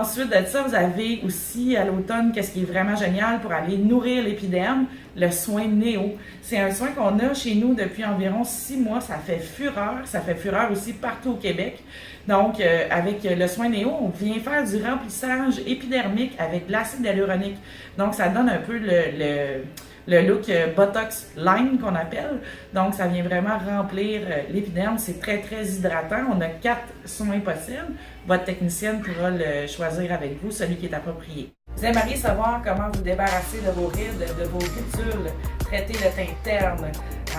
Ensuite de ça, vous avez aussi à l'automne, qu'est-ce qui est vraiment génial pour aller nourrir l'épiderme, le soin Néo. C'est un soin qu'on a chez nous depuis environ 6 mois. Ça fait fureur aussi partout au Québec. Donc, avec le soin Néo, on vient faire du remplissage épidermique avec de l'acide hyaluronique. Donc, ça donne un peu le look Botox Line qu'on appelle. Donc, ça vient vraiment remplir l'épiderme. C'est très, très hydratant. On a 4 soins possibles. Votre technicienne pourra le choisir avec vous, celui qui est approprié. Vous aimeriez savoir comment vous débarrasser de vos rides, de vos ridules, traiter le teint terne,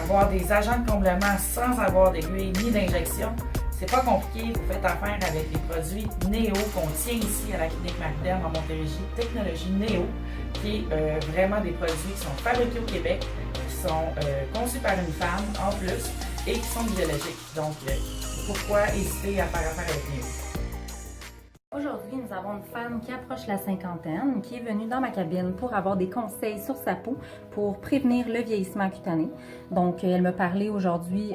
avoir des agents de comblement sans avoir d'aiguille ni d'injection? C'est pas compliqué, vous faites affaire avec les produits Néo qu'on tient ici à la clinique Marie-Derme en Montérégie, technologie Néo, qui est vraiment des produits qui sont fabriqués au Québec, qui sont conçus par une femme en plus et qui sont biologiques. Donc, pourquoi hésiter à faire affaire avec Néo? Aujourd'hui, nous avons une femme qui approche la cinquantaine, qui est venue dans ma cabine pour avoir des conseils sur sa peau pour prévenir le vieillissement cutané. Donc, elle me parlait aujourd'hui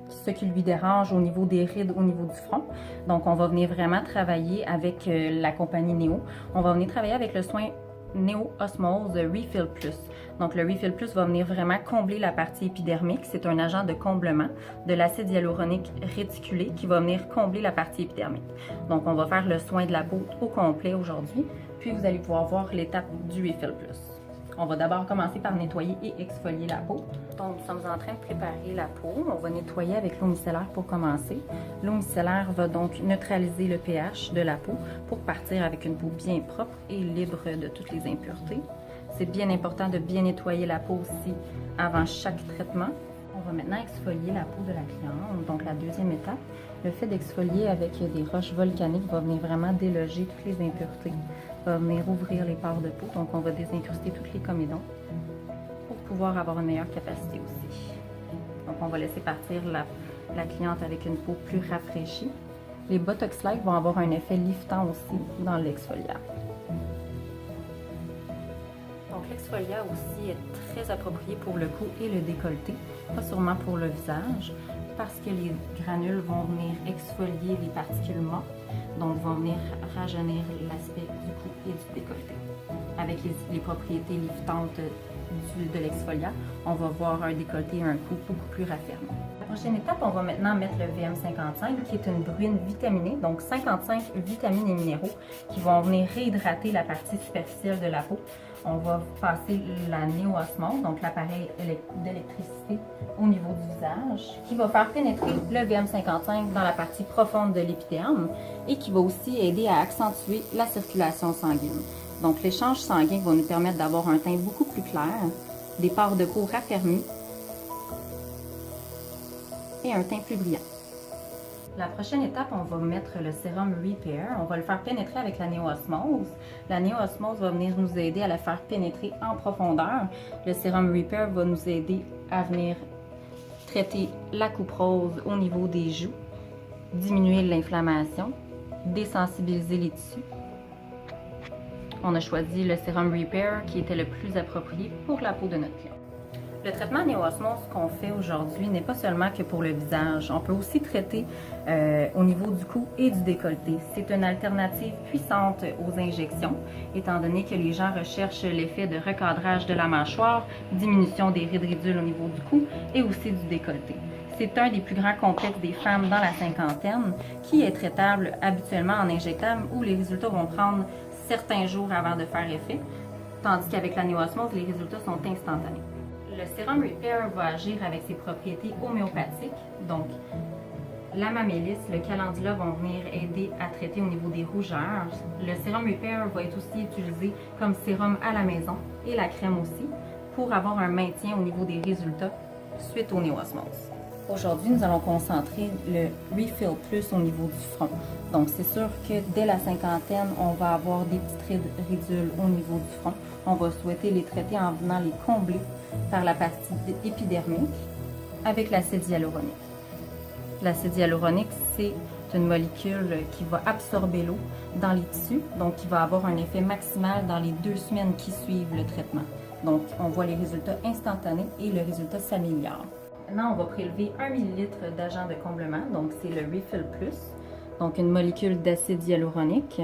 ce qui lui dérange au niveau des rides, au niveau du front. Donc, on va venir vraiment travailler avec la compagnie Néo. On va venir travailler avec le soin Néo Osmose Refill Plus. Donc, le Refill Plus va venir vraiment combler la partie épidermique. C'est un agent de comblement de l'acide hyaluronique réticulé qui va venir combler la partie épidermique. Donc, on va faire le soin de la peau au complet aujourd'hui, puis vous allez pouvoir voir l'étape du Refill Plus. On va d'abord commencer par nettoyer et exfolier la peau. Donc, nous sommes en train de préparer la peau. On va nettoyer avec l'eau micellaire pour commencer. L'eau micellaire va donc neutraliser le pH de la peau pour partir avec une peau bien propre et libre de toutes les impuretés. C'est bien important de bien nettoyer la peau aussi avant chaque traitement. On va maintenant exfolier la peau de la cliente. Donc, la deuxième étape, le fait d'exfolier avec des roches volcaniques va venir vraiment déloger toutes les impuretés, va venir ouvrir les pores de peau. Donc, on va désincruster toutes les comédons pour pouvoir avoir une meilleure capacité aussi. Donc, on va laisser partir la cliente avec une peau plus rafraîchie. Les Botox Light vont avoir un effet liftant aussi dans l'exfoliat. Donc, l'exfoliat aussi est très approprié pour le cou et le décolleté, pas sûrement pour le visage, parce que les granules vont venir exfolier les particules mortes, donc vont venir rajeunir l'aspect du cou et du décolleté. Avec les propriétés liftantes de l'exfoliat, on va voir un décolleté et un cou beaucoup plus raffermi. La prochaine étape, on va maintenant mettre le VM55 qui est une bruine vitaminée, donc 55 vitamines et minéraux qui vont venir réhydrater la partie superficielle de la peau. On va passer la néo-osmose, donc l'appareil d'électricité au niveau du visage, qui va faire pénétrer le VM55 dans la partie profonde de l'épiderme et qui va aussi aider à accentuer la circulation sanguine. Donc l'échange sanguin va nous permettre d'avoir un teint beaucoup plus clair, des pores de peau raffermis et un teint plus brillant. La prochaine étape, on va mettre le sérum Repair. On va le faire pénétrer avec la néo-osmose. La néo-osmose va venir nous aider à la faire pénétrer en profondeur. Le sérum Repair va nous aider à venir traiter la coupe rose au niveau des joues, diminuer l'inflammation, désensibiliser les tissus. On a choisi le sérum Repair qui était le plus approprié pour la peau de notre client. Le traitement néo-osmose qu'on fait aujourd'hui n'est pas seulement que pour le visage. On peut aussi traiter au niveau du cou et du décolleté. C'est une alternative puissante aux injections, étant donné que les gens recherchent l'effet de recadrage de la mâchoire, diminution des rides ridules au niveau du cou et aussi du décolleté. C'est un des plus grands complexes des femmes dans la cinquantaine qui est traitable habituellement en injectable où les résultats vont prendre certains jours avant de faire effet, tandis qu'avec la néo-osmose, les résultats sont instantanés. Le sérum Repair va agir avec ses propriétés homéopathiques, donc la mamélis, le calendula vont venir aider à traiter au niveau des rougeurs. Le sérum Repair va être aussi utilisé comme sérum à la maison et la crème aussi pour avoir un maintien au niveau des résultats suite au néo-osmose. Aujourd'hui, nous allons concentrer le Refill Plus au niveau du front. Donc, c'est sûr que dès la cinquantaine, on va avoir des petites ridules au niveau du front. On va souhaiter les traiter en venant les combler par la partie épidermique avec l'acide hyaluronique. L'acide hyaluronique, c'est une molécule qui va absorber l'eau dans les tissus, donc qui va avoir un effet maximal dans les 2 semaines qui suivent le traitement. Donc, on voit les résultats instantanés et le résultat s'améliore. Maintenant, on va prélever 1 ml d'agent de comblement, donc c'est le Refill Plus, donc une molécule d'acide hyaluronique.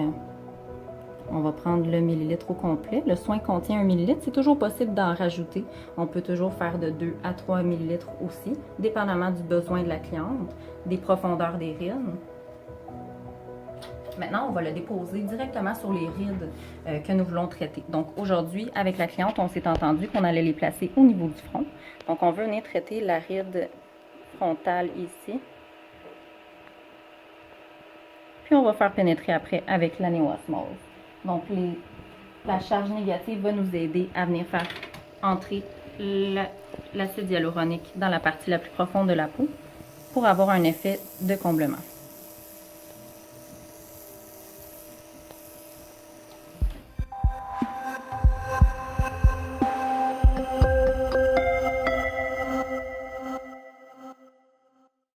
On va prendre le millilitre au complet. Le soin contient 1 millilitre. C'est toujours possible d'en rajouter. On peut toujours faire de 2 à 3 millilitres aussi, dépendamment du besoin de la cliente, des profondeurs des rides. Maintenant, on va le déposer directement sur les rides que nous voulons traiter. Donc aujourd'hui, avec la cliente, on s'est entendu qu'on allait les placer au niveau du front. Donc on veut venir traiter la ride frontale ici. Puis on va faire pénétrer après avec la néo-osmose. Donc la charge négative va nous aider à venir faire entrer l'acide hyaluronique dans la partie la plus profonde de la peau pour avoir un effet de comblement.